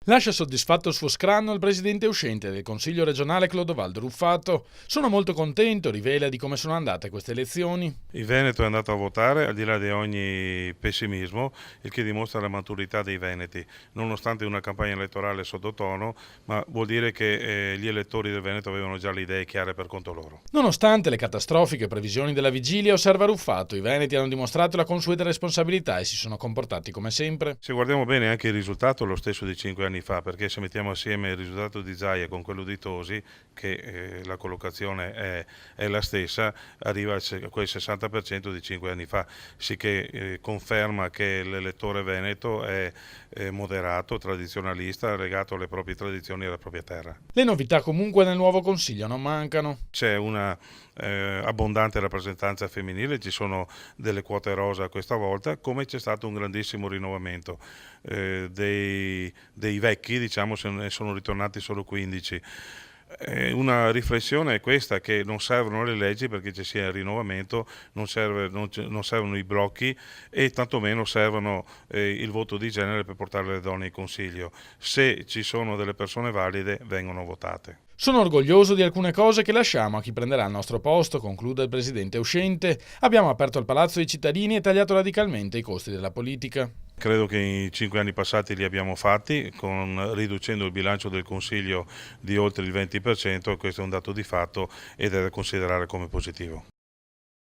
Lascia soddisfatto il suo scranno il presidente uscente del Consiglio regionale Clodovaldo Ruffato. Sono molto contento, rivela, di come sono andate queste elezioni. Il Veneto è andato a votare al di là di ogni pessimismo, il che dimostra la maturità dei veneti, nonostante una campagna elettorale sottotono, ma vuol dire che gli elettori del Veneto avevano già le idee chiare per conto loro. Nonostante le catastrofiche previsioni della vigilia, osserva Ruffato, i veneti hanno dimostrato la consueta responsabilità e si sono comportati come sempre. Se guardiamo bene anche il risultato è lo stesso di 5 anni fa, perché se mettiamo assieme il risultato di Zaia con quello di Tosi, che la collocazione è la stessa, arriva a quel 60% di 5 anni fa, sicché conferma che l'elettore veneto è moderato, tradizionalista, legato alle proprie tradizioni e alla propria terra. Le novità comunque nel nuovo consiglio non mancano. C'è una abbondante rappresentanza femminile, ci sono delle quote rosa questa volta, come c'è stato un grandissimo rinnovamento dei vecchi, diciamo, se ne sono ritornati solo 15. Una riflessione è questa, che non servono le leggi perché ci sia il rinnovamento, non servono i blocchi e tantomeno servono il voto di genere per portare le donne in consiglio. Se ci sono delle persone valide, vengono votate. Sono orgoglioso di alcune cose che lasciamo a chi prenderà il nostro posto, conclude il presidente uscente. Abbiamo aperto il palazzo ai cittadini e tagliato radicalmente i costi della politica. Credo che in 5 anni passati li abbiamo fatti, riducendo il bilancio del Consiglio di oltre il 20%, e questo è un dato di fatto ed è da considerare come positivo.